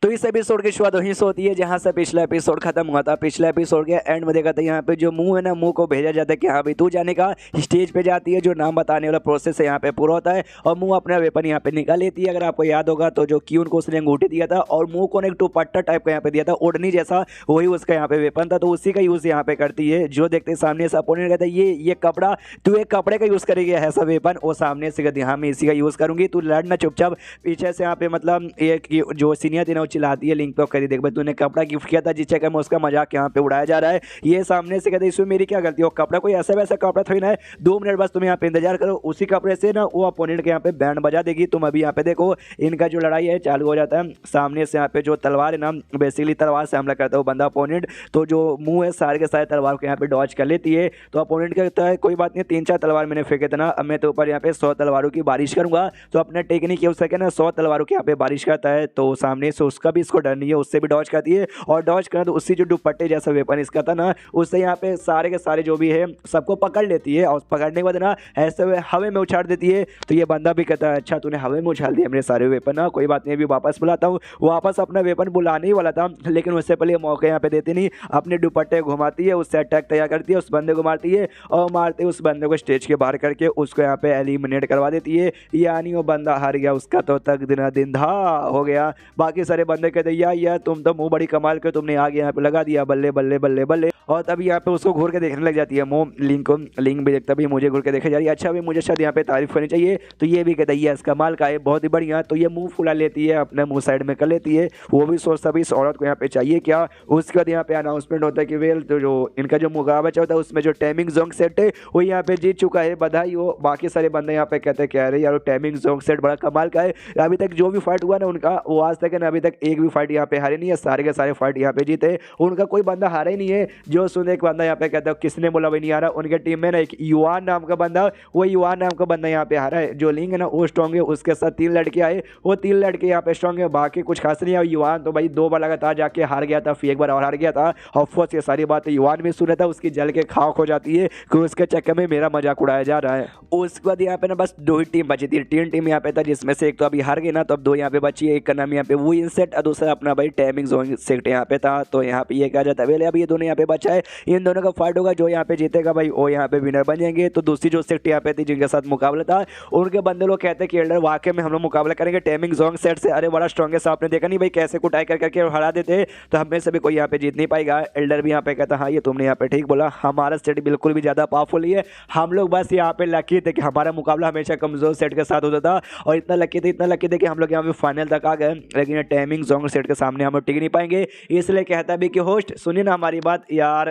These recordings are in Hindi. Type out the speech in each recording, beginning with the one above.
तो इस एपिसोड की शुरुआत वहीं से होती है जहां से पिछला एपिसोड खत्म हुआ था। पिछला एपिसोड के एंड में देखा था यहाँ पे जो मुंह है ना, मुंह को भेजा जाता है कि हाँ भाई तू जाने का। स्टेज पे जाती है, जो नाम बताने वाला प्रोसेस है यहाँ पे पूरा होता है और मुंह अपना वेपन यहाँ पे निकाल लेती है। अगर आपको याद होगा तो जो क्यून को उसने अंगूठी दिया था और मुंह को एक दुपट्टा टाइप का यहाँ पे दिया था, ओढ़नी जैसा, वही उसका यहाँ पे वेपन था। तो उसी का यूज यहाँ पे करती है। जो देखते सामने से अपोनेंट कहता है ये कपड़ा, तू एक कपड़े का यूज करेगी ऐसा वेपन। वो सामने से कहती हाँ मैं इसी का यूज करूंगी, तू लड़ना चुपचाप। पीछे से यहाँ पे मतलब एक जो सीनियर थी ना वो चिल्लाती है लिंक पे, करी देख भाई तूने कपड़ा गिफ्ट किया था जिस चक्कर में उसका मजाक यहाँ पे उड़ाया जा रहा है। ये सामने से कहते हैं इसमें मेरी क्या गलती हो, कपड़ा कोई ऐसा वैसा कपड़ा थोड़ी ना है, 2 मिनट बस तुम यहाँ पे इंतजार करो, उसी कपड़े से ना वो अपोनेंट के यहाँ पे बैंड बजा देगी। तुम अभी यहाँ पे देखो इनका जो लड़ाई है चालू हो जाता है। सामने से यहाँ पे जो तलवार है ना, बेसिकली तलवार से हमला करता है वो बंदा अपोनेंट। तो जो मुंह है सारे के सारे तलवार को यहाँ पे डॉज कर लेती है। तो अपोनेंट कहता है कोई बात नहीं, 3-4 तलवार मैंने फेंके थे ना, अब मैं तो ऊपर यहाँ पे 100 तलवारों की बारिश करूंगा। तो अपना टेक्निक यूज करके ना 100 तलवारों की यहाँ पे बारिश करता है। तो सामने से उसका भी इसको डर नहीं है, उससे भी डॉज करती है। और डॉज करना तो उससे जो दुपट्टे जैसा वेपन इसका था ना, उससे यहाँ पे सारे के सारे जो भी है सबको पकड़ लेती है। और पकड़ने के बाद ना ऐसे हवा में उछाल देती है। तो ये बंदा भी कहता है अच्छा तूने हवा में उछाल दिया मेरे सारे वेपन ना, कोई बात नहीं, अभी वापस बुलाता हूँ। वापस अपना वेपन बुलाने ही वाला था, लेकिन उससे पहले मौके यहाँ पे देती नहीं, अपने दुपट्टे घुमाती है, उससे अटैक तैयार करती है, उस बंदे को मारती है और मारते उस बंदे को स्टेज के बाहर करके उसको यहाँ पे एलिमिनेट करवा देती है। यानी वो बंदा हार गया, उसका तो तक दिन धा हो गया। बाकी सारे बंदे कहते यार तुम तो मुंह बड़ी कमाल के, तुमने आगे यहाँ पे लगा दिया, बल्ले बल्ले बल्ले बल्ले। और तभी यहाँ पे उसको घूर के देखने लग जाती है मुंह लिंक को, लिंक भी देखता भी मुझे घूर के देखा जा रही है, अच्छा भी मुझे शायद यहाँ पे तारीफ करनी चाहिए। तो ये भी कहता है यस कमाल का है, बहुत ही बढ़िया। तो ये मुंह फुला लेती है, अपने मुंह साइड में कर लेती है। वो भी सोचता भी इस औरत को यहाँ पे चाहिए क्या। उसके बाद यहाँ पे अनाउंसमेंट होता है कि वेल तो जो इनका जो मुकाबला चलता है उसमें जो टाइमिंग जोंग सेट है वो यहाँ पे जीत चुका है, बधाई हो। बाकी सारे बंदे यहाँ पे कहते हैं कह रहे यार टाइमिंग जोंग सेट बड़ा कमाल का है, अभी तक जो भी फाइट हुआ ना उनका, वो आज तक अभी तक एक भी फाइट यहाँ पे हारे नहीं है, सारे के सारे फाइट यहाँ पे जीते, उनका कोई बंदा हारा ही नहीं है। जो सुने एक बंदा यहाँ पे कहता है किसने बोला भाई नहीं हारा, उनके टीम में ना एक युवान नाम का बंदा, वो युवान नाम का बंदा यहाँ पे हारा है। जो लिंग है ना वो स्ट्रॉन्ग है, उसके साथ 3 लड़के आए, वो 3 लड़के यहाँ पे स्ट्रॉन्ग है, बाकी कुछ खास नहीं है। युवान तो भाई 2 बार लगातार जाके हार गया था, फिर एक बार और हार गया था। ऑफकोर्स ये सारी बातें युवान भी सुना था, उसकी जल के खाक हो जाती है कि उसके चक्कर में मेरा मजाक उड़ाया जा रहा है। उसके बाद यहाँ पे ना बस 2 ही टीम बची थी, 3 टीम यहाँ पे था, जिसमें से एक तो अभी हार गई ना, तो अब 2 यहाँ पे बची है। एक का नाम यहाँ पे वो इनसेट और दूसरा अपना भाई टाइमिंग जोन सेट यहाँ पे था। तो यहाँ पे ये कहा जाता है अब ये दोनों यहाँ पे बचा है, इन दोनों का फाइट होगा, जो यहाँ पे जीतेगा भाई वो यहाँ पे विनर बन जाएंगे। तो दूसरी जो सेट यहाँ पे थी जिनके साथ मुकाबला था, उनके बंदे लोग कहते हैं कि एल्डर वाकई में हम लोग मुकाबला करेंगे टाइमिंग जोन सेट से, अरे बड़ा स्ट्रॉन्गेस्ट, आपने देखा नहीं भाई कैसे कुटाई कर करके हरा देते, तो हमें से भी कोई यहाँ पे जीत नहीं पाएगा। एल्डर भी यहाँ पे कहता हाँ ये तुमने यहाँ पे ठीक बोला, हमारा सेट बिल्कुल भी ज़्यादा पावरफुल है, हम लोग बस यहाँ पे लकी थे कि हमारा मुकाबला हमेशा कमजोर सेट के साथ होता था, और इतना लकी थे कि हम लोग यहाँ पे फाइनल तक आ गए, लेकिन टाइमिंग जोन सेट के सामने हम लोग टिक नहीं पाएंगे। इसलिए कहता भी कि होस्ट सुनिए ना हमारी बात यार,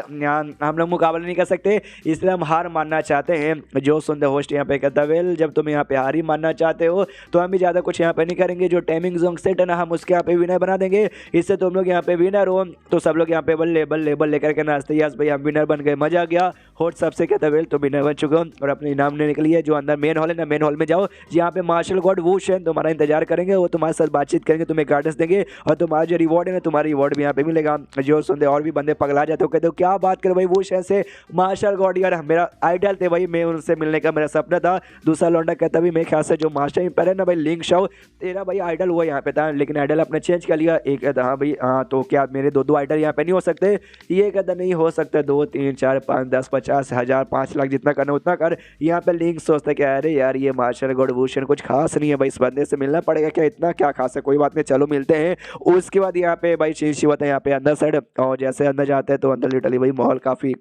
हम लोग मुकाबला नहीं कर सकते, इसलिए हम हार मानना चाहते हैं। जो सुनते होस्ट यहाँ पे कहता वेल जब तुम यहाँ पे हार ही मानना चाहते हो तो हम भी ज़्यादा कुछ यहाँ पे नहीं करेंगे, जो टाइमिंग जोन सेट है ना हम उसके यहाँ पे विनर बना देंगे, इससे तुम लोग यहाँ पे विनर हो। तो सब लोग यहाँ पे बल्ले बल्ले बल्ले करके नाचते यस भाई हम विनर बन गए, मजा आ गया। होस्ट सबसे कहता वेल तुम विनर बन चुके हो और अपने इनाम लेने के लिए जो अंदर मेन हॉल है ना, मेन हॉल में जाओ, यहाँ पे मार्शल गॉड वुशन तुम्हारा इंतजार करेंगे, वो तुम्हारे साथ बातचीत करेंगे, तुम्हें गाइडेंस देंगे और तुम्हारा जो रिवॉर्ड है ना, तुम्हारा रिवॉर्ड भी यहाँ पे मिलेगा। जो सुनते और भी बंदे पगला जाते हो, कहते हो क्या बात कर भाई वुशन से मार्शल गॉड, यार मेरा आइडल थे भाई, मैं उनसे मिलने का मेरा सपना था। दूसरा लौंडा कहता भी मेरे ख्याल से जो मास्टर इंपायर है ना भाई लिंक शाओ, तेरा भाई आइडल वो यहाँ पे था, लेकिन आइडल अपने चेंज कर लिया। एक कहता हाँ भाई हाँ, तो क्या मेरे 2 आइडल यहाँ पे नहीं हो सकते, ये कहता नहीं हो सकता, 2 3 4 5 10 50 1000 5 लाख जितना करना उतना कर। यहाँ पे लिंक सोचता क्या अरे यार ये मार्शल गॉड भूषण कुछ खास नहीं है भाई, इस बंदे से मिलना पड़ेगा क्या, इतना क्या खास है, कोई बात नहीं चलो मिलते हैं। उसके बाद यहाँ पे भाई चीज शिवत है यहाँ पे अंदर साइड, और जैसे अंदर जाते हैं तो अंदर लिटरली भाई माहौल काफी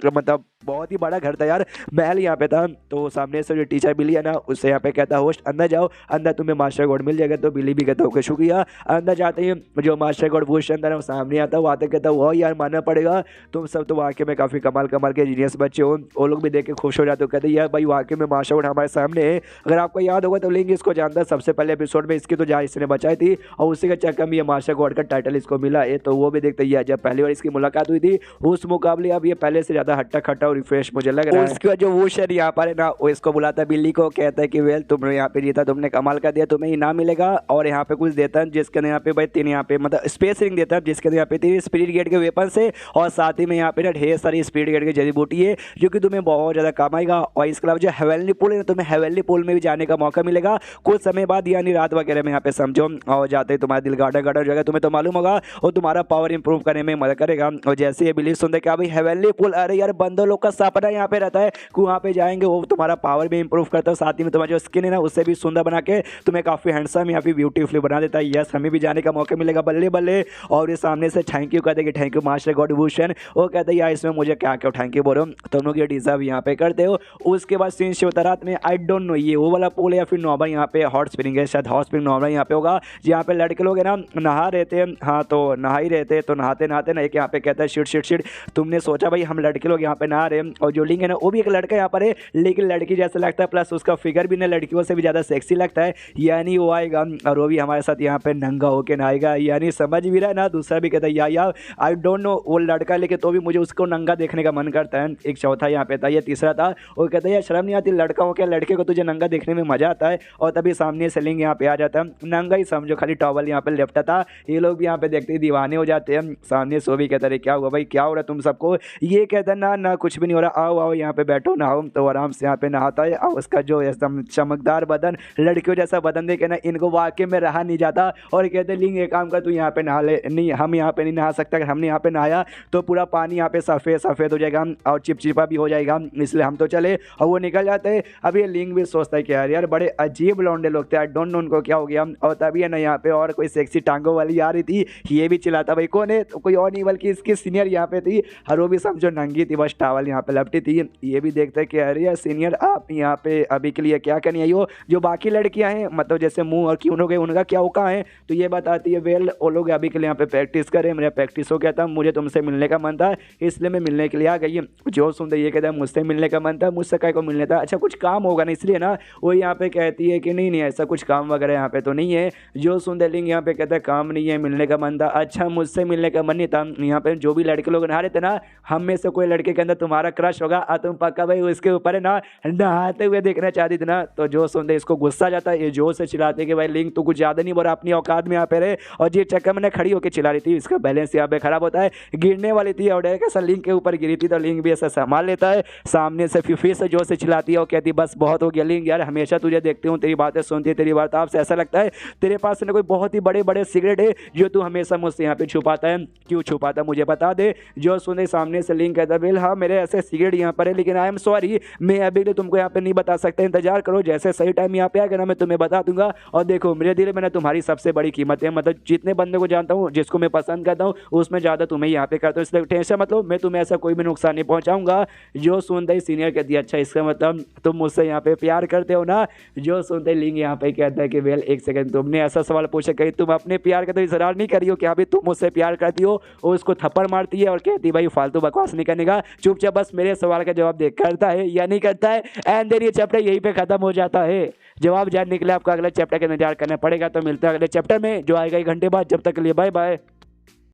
मतलब बहुत ही बड़ा घर था यार, महल यहाँ पे था। तो सामने से जो टीचर बिली है ना उससे यहाँ पे कहता होस्ट अंदर जाओ, अंदर तुम्हें मास्टर गॉड मिल जाएगा। तो बिली भी कहता ओके शुक्रिया। अंदर जाते ही जो मास्टर गॉड भूषण अंदर है वो सामने आता है, वो आते कहता वो यार मानना पड़ेगा तुम सब तो वाकई में काफी कमाल कमाल के जीनियस बच्चे हो। वो लोग भी देख के खुश हो जाते हो, कहते यार भाई वाकई में मास्टर गॉड हमारे सामने है। अगर आपको याद होगा तो लिंक इसको जानता है, सबसे पहले एपिसोड में इसकी तो जहाँ इसने बचाई थी और उसी के चक्कर में ये मास्टर गॉड का टाइटल इसको मिला है। तो वो भी देखते ही जब पहली बार इसकी मुलाकात हुई थी उस मुकाबले अब ये पहले से ज्यादा हट्टा खट्टा रिफ्रेश मुझे लग रहा है। उसके बाद जो वूशर यहाँ पर है ना वो इसको बुलाता है बिल्ली को, कहता है कि वेल तुमने यहाँ पे जीता, तुमने कमाल कर दिया, तुम्हें इनाम मिलेगा। और यहाँ पे कुछ देता है जिसके अंदर यहाँ पे भाई 3 यहाँ पे मतलब स्पेस रिंग देता है जिसके अंदर यहाँ पे 3 स्पिरिट गेट के वेपन से, और साथ ही में यहाँ पे ना ढेर सारी स्पिरिट गेट की जड़ी बूटी है जो कि तुम्हें बहुत ज़्यादा काम आएगा। और इसके अलावा जो हेवनली पूल है तुम्हें हेवनली पूल में भी जाने का मौका मिलेगा कुछ समय बाद, यानी रात वगैरह में यहाँ पे समझो, और जाते ही तुम्हारा दिल गार्डन गार्डन हो जाएगा, तुम्हें तो मालूम होगा, और तुम्हारा पावर इंप्रूव करने में मदद करेगा। और जैसे ये बिलीव सुनते क्या भाई हेवनली पूल, अरे यार बंदों लोग का सपना यहाँ पे रहता है कि वहाँ पे जाएंगे, वो तुम्हारा पावर भी इंप्रूव करता है, साथ ही में तुम्हारा जो स्किन है ना उससे भी सुंदर बना के तुम्हें काफी हैंडसम या फिर ब्यूटीफुली बना देता है। यस हमें भी जाने का मौका मिलेगा, बल्ले बल्ले। और ये सामने से थैंक यू कहते कि thank you master God Bhushan, वो कहते हैं यार इसमें मुझे क्या क्या थैंक यू बोलो, तुम लोग ये डिजर्व यहाँ पे करते हो। उसके बाद सीन शो रात में आई डोंट नो ये वो वाला पूल है या फिर नॉर्मल यहाँ पे हॉट स्प्रिंग है, शायद हॉट स्प्रिंग नॉर्मल यहाँ पे होगा जहाँ पे लड़के लोग है ना नहा रहे थे। हाँ तो नहा ही रहे थे, तो नहाते नहाते ना एक यहाँ पे कहता है शिट शिट शिट, तुमने सोचा भाई हम लड़के लोग यहाँ पे नहा रहे हैं, और जो लिंग है ना वो भी एक लड़का यहाँ पर है लेकिन लड़की जैसा लगता है, प्लस उसका फिगर भी ना लड़कियों से भी ज़्यादा सेक्सी लगता है, यानी वो आएगा और वो भी हमारे साथ यहाँ पे नंगा होके नहाएगा। यानी समझ भी रहा है ना। दूसरा भी कहता है यार आई डोंट नो वो लड़का लेके तो भी मुझे उसको नंगा देखने का मन करता है। एक चौथा यहाँ पे था, ये तीसरा था, वो कहता है यार शर्म नहीं आती लड़का हो क्या, लड़के को तुझे नंगा देखने में मजा आता है। और तभी सामने से लिंग यहाँ पे आ जाता है, नंगा ही समझो, खाली टॉवल यहाँ पे लेफ्ट था। ये लोग भी यहाँ पे देखते ही दीवाने हो जाते हैं। सामने सो भी कहता है क्या हुआ भाई, क्या हो रहा है तुम सबको, ये कहता है ना ना कुछ भी नहीं हो रहा, आओ आओ यहाँ पे बैठो नहाओ। तो आराम से यहाँ पे नहाता है, और उसका जो एकदम चमकदार बदन, लड़कियों जैसा बदन देखे ना इनको वाकई में रहा नहीं जाता। और कहते हैं लिंग एक काम कर तू यहाँ पे नहा ले, नहीं हम यहाँ पे नहीं नहा सकते, अगर हमने यहाँ पे नहाया तो पूरा पानी यहाँ पे सफ़ेद सफ़ेद हो जाएगा और चिपचिपा भी हो जाएगा, इसलिए हम तो चले। और वो निकल जाते हैं। अब ये लिंग भी सोचता है कि यार बड़े अजीब लौंडे लोग थे, आई डोंट नो उनको क्या हो गया। और तभी है ना यहाँ पे और कोई सेक्सी टांगों वाली आ रही थी, ये भी चिल्लाता भाई कौन है, तो कोई और नहीं बल्कि इसकी सीनियर यहाँ पे थी, और वो भी समझो नंगी थी, बस टावल यहाँ पे लपटी थी। ये भी देखते हैं कि अरे यार सीनियर आप यहाँ पे अभी के लिए क्या करनी आई हो, जो बाकी लड़कियाँ हैं मतलब जैसे मुँह और क्यों हो गए उनका क्या औका है। तो ये बताती है वेल वो लोग अभी के लिए यहाँ पे प्रैक्टिस करें, मेरा प्रैक्टिस हो गया था, मुझे तुमसे मिलने का मन था इसलिए मैं मिलने के लिए आ गई। जो सुनते ये कहता है मुझसे मिलने का मन था, मुझसे काय को मिलने था, अच्छा कुछ काम होगा ना इसलिए ना। वो यहाँ पे कहती है कि नहीं नहीं ऐसा कुछ काम वगैरह यहाँ पे तो नहीं है। जो सुनते लिंग यहाँ पे कहता है काम नहीं है, मिलने का मन था, अच्छा मुझसे मिलने का मन नहीं था। यहाँ पे जो भी लड़के लोग नहा रहे थे ना, हम में से कोई लड़के के अंदर तुम्हारा क्रश होगा और तुम पक्का भाई उसके ऊपर है ना नहाते हुए देखना चाहती थी ना। तो जो सुनते इसको गुस्सा जाता है, ये जोर से चिल्लाते कि भाई लिंग तू कुछ ज़्यादा नहीं बोला, अपनी औकात में यहाँ पे रहे। और ये चक्कर में खड़ी होकर चिल्ला रही थी, इसका बैलेंस यहाँ पे खराब होता है, गिरने वाली थी और कैसा लिंग के ऊपर गिरी थी, तो लिंग भी ऐसा संभाल लेता है। सामने से फिर से जोर से चिल्लाती है और कहती बस बहुत हो गया लिंग, यार हमेशा तुझे देखती हूँ, तेरी बातें सुनती है, तेरी वार्तालाप से ऐसा लगता है तेरे पास ना कोई बहुत ही बड़े बड़े सिगरेट है जो तू हमेशा मुझसे यहाँ पे छुपाता है, क्यों छुपाता मुझे बता दे। जो सुने सामने से लिंग कहता बिल हाँ मेरे ऐसे सिगरेट यहाँ पर है, लेकिन आई एम सॉरी मैं अभी के तुमको यहाँ पे नहीं बता सकता, इंतजार करो, जैसे सही टाइम यहाँ पे आएगा ना मैं तुम्हें बता दूंगा। और देखो मेरे दिल में ना तुम्हारी सबसे बड़ी कीमत है, मतलब जितने बंदे को जानता हूँ जिसको मैं पसंद करता हूँ उसमें ज़्यादा तुम्हें यहाँ पे करता हूँ, इसलिए टेंशन मतलब मैं तुम्हें ऐसा कोई भी नुकसान नहीं पहुँचाऊंगा। जो सुनते ही सीनियर कहती है अच्छा इसका मतलब तुम मुझसे यहाँ पे प्यार करते हो ना। जो सुनते ही लिंग यहाँ पे कहता है कि वेल एक सेकंड, तुमने ऐसा सवाल पूछा कहीं तुम अपने प्यार का तो इजहार नहीं करी हो कि अभी तुम मुझसे प्यार करती हो। और उसको थप्पड़ मारती है और कहती भाई फालतू बकवास नहीं करने का, चुपचाप बस मेरे सवाल का जवाब दे करता है या नहीं करता है। एंड देन ये चैप्टर यहीं पे खत्म हो जाता है। जवाब जानने के लिए आपको अगले चैप्टर का इंतजार करना पड़ेगा। तो मिलते हैं अगले चैप्टर में जो आएगा 1 घंटे बाद, जब तक के लिए बाय बाय।